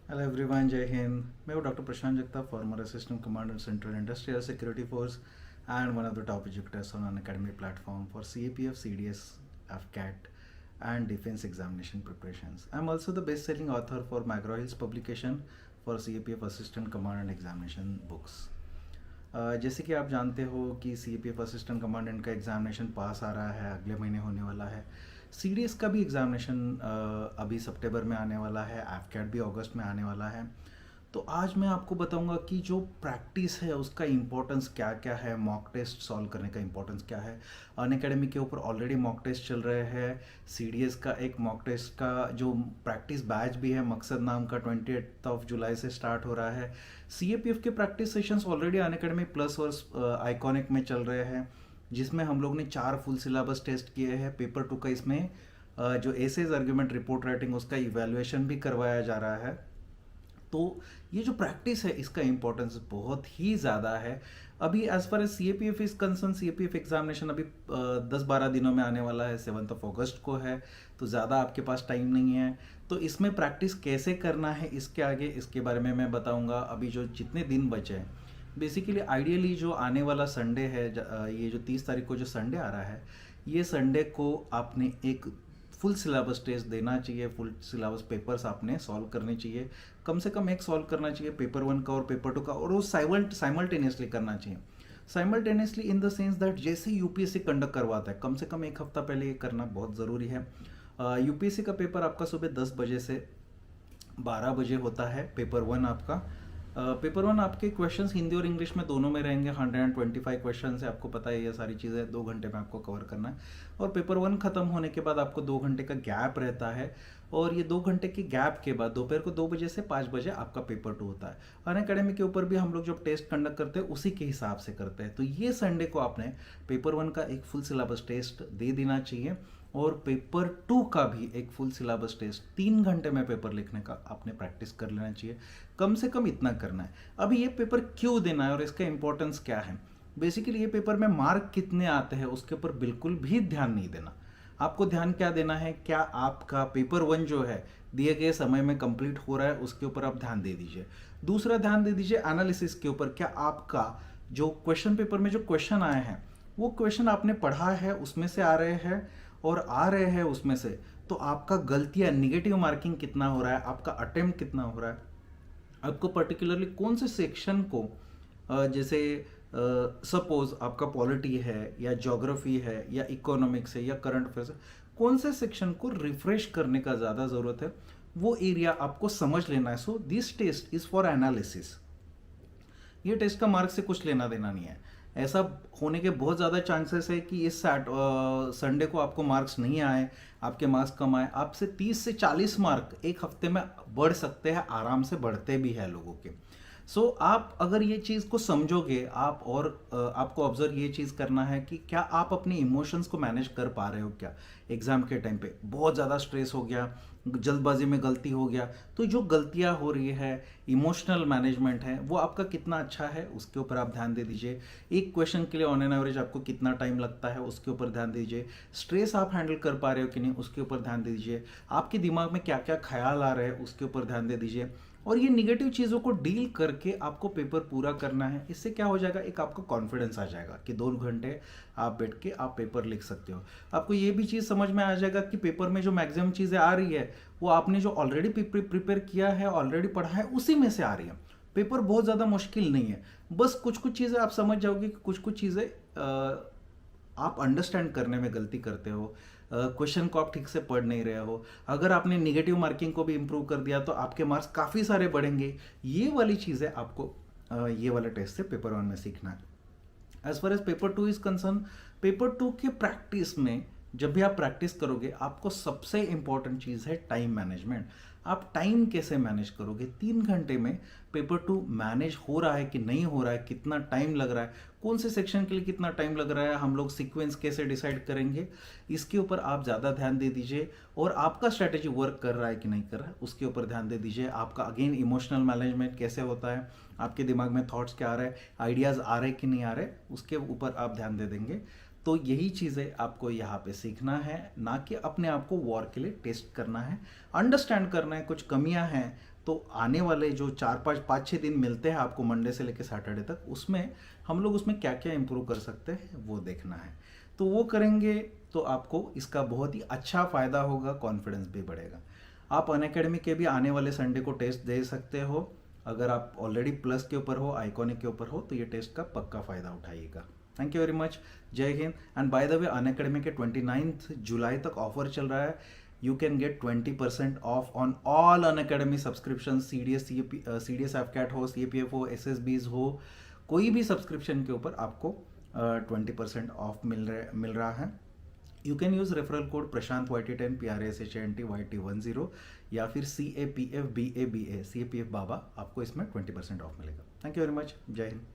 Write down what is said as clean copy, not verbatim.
Hello everyone, जय हिंद। मैं हूँ doctor Prashant Jagtap, farmer assistant commander central industrial security force and one of the top educators on an academic platform for CAPF, CDS, AFCAT and defense examination preparations. I'm also the best-selling author for McGraw-Hill's publication for CAPF Assistant Commandant Examination books. जैसे कि आप जानते हो कि CAPF assistant commandant का examination पास आ रहा है, अगले महीने होने वाला है। CDS का भी एग्जामिनेशन अभी सितंबर में आने वाला है, एफकैट भी अगस्त में आने वाला है। तो आज मैं आपको बताऊंगा कि जो प्रैक्टिस है उसका इम्पोर्टेंस क्या क्या है, मॉक टेस्ट सॉल्व करने का इम्पोर्टेंस क्या है। अनअकैडमी के ऊपर ऑलरेडी मॉक टेस्ट चल रहे हैं। CDS का एक मॉक टेस्ट का जो प्रैक्टिस बैच भी है, मकसद नाम का, 28 जुलाई से स्टार्ट हो रहा है। CAPF के practice sessions already Unacademy plus और आइकॉनिक में चल रहे हैं, जिसमें हम लोग ने 4 फुल सिलेबस टेस्ट किए हैं। पेपर 2 का इसमें जो एसेज, आर्ग्यूमेंट, रिपोर्ट राइटिंग, उसका इवैल्यूएशन भी करवाया जा रहा है। तो ये जो प्रैक्टिस है इसका इम्पोर्टेंस बहुत ही ज़्यादा है। अभी as far as CAPF is concern, CAPF examination अभी 10-12 दिनों में आने वाला है, 7 अगस्त को है। तो ज़्यादा आपके पास टाइम नहीं है। तो इसमें प्रैक्टिस कैसे करना है इसके आगे, इसके बारे में मैं बताऊंगा। अभी जो जितने दिन बचे हैं, बेसिकली आइडियली जो आने वाला संडे है, ये जो 30 तारीख को जो संडे आ रहा है, ये संडे को आपने एक फुल सिलेबस टेस्ट देना चाहिए। फुल सिलेबस पेपर्स आपने सॉल्व करने चाहिए। कम से कम एक सॉल्व करना चाहिए, पेपर 1 का और पेपर 2 का, और वो साइमल्टेनियसली करना चाहिए। Simultaneously in the sense that जैसे यूपीएससी कंडक्ट करवाता है, कम से कम एक हफ्ता पहले ये करना बहुत ज़रूरी है। यूपीएससी का पेपर आपका सुबह 10 बजे से 12 बजे होता है। पेपर 1 आपका, पेपर 1 आपके क्वेश्चंस हिंदी और इंग्लिश में दोनों में रहेंगे। 125 क्वेश्चन है, आपको पता है ये सारी चीज़ें 2 घंटे में आपको कवर करना है। और पेपर 1 खत्म होने के बाद आपको 2 घंटे का गैप रहता है, और ये 2 घंटे के गैप के बाद दोपहर को 2 बजे से 5 बजे आपका पेपर 2 होता है। अनअकैडमी के ऊपर भी हम लोग जब टेस्ट कंडक्ट करते हैं उसी के हिसाब से करते हैं। तो ये संडे को आपने पेपर 1 का एक फुल सिलेबस टेस्ट दे देना चाहिए, और पेपर 2 का भी एक फुल सिलेबस टेस्ट 3 घंटे में पेपर लिखने का आपने प्रैक्टिस कर लेना चाहिए। कम से कम इतना करना है। अभी ये पेपर क्यों देना है और इसका इंपॉर्टेंस क्या है। बेसिकली ये पेपर में मार्क कितने आते हैं उसके ऊपर बिल्कुल भी ध्यान नहीं देना। आपको ध्यान क्या देना है, क्या आपका पेपर 1 जो है दिए गए समय में कंप्लीट हो रहा है, उसके ऊपर आप ध्यान दे दीजिए। दूसरा ध्यान दे दीजिए एनालिसिस के ऊपर। क्या आपका जो क्वेश्चन पेपर में जो क्वेश्चन आए हैं वो क्वेश्चन आपने पढ़ा है, उसमें से आ रहे हैं, और आ रहे हैं उसमें से, तो आपका गलतियां, निगेटिव मार्किंग कितना हो रहा है, आपका अटेम्प्ट कितना हो रहा है, आपको पर्टिकुलरली कौन से सेक्शन को, जैसे सपोज आपका पॉलिटी है या ज्योग्राफी है या इकोनॉमिक्स है या करंट अफेयर्स है, कौन से सेक्शन को रिफ्रेश करने का ज़्यादा ज़रूरत है, वो एरिया आपको समझ लेना है। So this test is for analysis. ये टेस्ट का मार्क से कुछ लेना देना नहीं है। ऐसा होने के बहुत ज़्यादा चांसेस है कि इस संडे को आपको मार्क्स नहीं आए, आपके मार्क्स कम आए। आपसे 30 से 40 मार्क एक हफ्ते में बढ़ सकते हैं, आराम से बढ़ते भी हैं लोगों के। सो आप अगर ये चीज़ को समझोगे, आप और आपको ऑब्जर्व ये चीज़ करना है कि क्या आप अपने इमोशंस को मैनेज कर पा रहे हो। क्या एग्ज़ाम के टाइम पे बहुत ज़्यादा स्ट्रेस हो गया, जल्दबाजी में गलती हो गया, तो जो गलतियां हो रही है, इमोशनल मैनेजमेंट है, वो आपका कितना अच्छा है उसके ऊपर आप ध्यान दे दीजिए। एक क्वेश्चन के लिए ऑन एन एवरेज आपको कितना टाइम लगता है उसके ऊपर ध्यान दीजिए। स्ट्रेस आप हैंडल कर पा रहे हो कि नहीं उसके ऊपर ध्यान दे दीजिए। आपके दिमाग में क्या क्या ख्याल आ रहे हैं उसके ऊपर ध्यान दे दीजिए। और ये निगेटिव चीज़ों को डील करके आपको पेपर पूरा करना है। इससे क्या हो जाएगा, एक आपको कॉन्फिडेंस आ जाएगा कि 2 घंटे आप बैठ के आप पेपर लिख सकते हो। आपको ये भी चीज़ समझ में आ जाएगा कि पेपर में जो मैक्सिमम चीज़ें आ रही है वो आपने जो ऑलरेडी प्रिपेयर किया है, ऑलरेडी पढ़ा है, उसी में से आ रही है। पेपर बहुत ज़्यादा मुश्किल नहीं है। बस कुछ कुछ चीज़ें आप समझ जाओगे कि कुछ कुछ चीज़ें आप अंडरस्टैंड करने में गलती करते हो, क्वेश्चन को आप ठीक से पढ़ नहीं रहे हो। अगर आपने निगेटिव मार्किंग को भी इम्प्रूव कर दिया तो आपके मार्क्स काफ़ी सारे बढ़ेंगे। ये वाली चीज़ें आपको ये वाला टेस्ट से पेपर 1 में सीखना है। As far as paper 2 is concern, paper 2 के प्रैक्टिस में जब भी आप प्रैक्टिस करोगे, आपको सबसे इंपॉर्टेंट चीज़ है टाइम मैनेजमेंट। आप टाइम कैसे मैनेज करोगे। 3 घंटे में पेपर 2 मैनेज हो रहा है कि नहीं हो रहा है, कितना टाइम लग रहा है, कौन से सेक्शन के लिए कितना टाइम लग रहा है, हम लोग सीक्वेंस कैसे डिसाइड करेंगे, इसके ऊपर आप ज़्यादा ध्यान दे दीजिए। और आपका स्ट्रैटेजी वर्क कर रहा है कि नहीं कर रहा है उसके ऊपर ध्यान दे दीजिए। आपका अगेन इमोशनल मैनेजमेंट कैसे होता है, आपके दिमाग में थॉट्स क्या आ रहे हैं, आइडियाज़ आ रहे कि नहीं आ रहे, उसके ऊपर आप ध्यान दे देंगे तो यही चीज़ें आपको यहाँ पे सीखना है, ना कि अपने आप को वॉर के लिए टेस्ट करना है, अंडरस्टैंड करना है कुछ कमियां हैं। तो आने वाले जो 4-5 5-6 दिन मिलते हैं आपको मंडे से लेकर सैटरडे तक, उसमें हम लोग उसमें क्या क्या इम्प्रूव कर सकते हैं वो देखना है। तो वो करेंगे तो आपको इसका बहुत ही अच्छा फ़ायदा होगा, कॉन्फिडेंस भी बढ़ेगा। आप अनअकैडमी के भी आने वाले संडे को टेस्ट दे सकते हो। अगर आप ऑलरेडी प्लस के ऊपर हो, आइकॉनिक के ऊपर हो, तो ये टेस्ट का पक्का फ़ायदा उठाइएगा। Thank you very much. जय हिंद। And by the way, Unacademy के 29 जुलाई तक ऑफर चल रहा है। You can get 20% off on all Unacademy subscription, CDS AFCAT हो, CAPF हो, SSBs हो, कोई भी सब्सक्रिप्शन के ऊपर आपको 20% ऑफ मिल रहा है। You can use referral code Prashant YT10 PRASHANT YT10 या फिर CAPF BABA CAPF बाबा, आपको इसमें 20% ऑफ मिलेगा। Thank you very much. जय हिंद।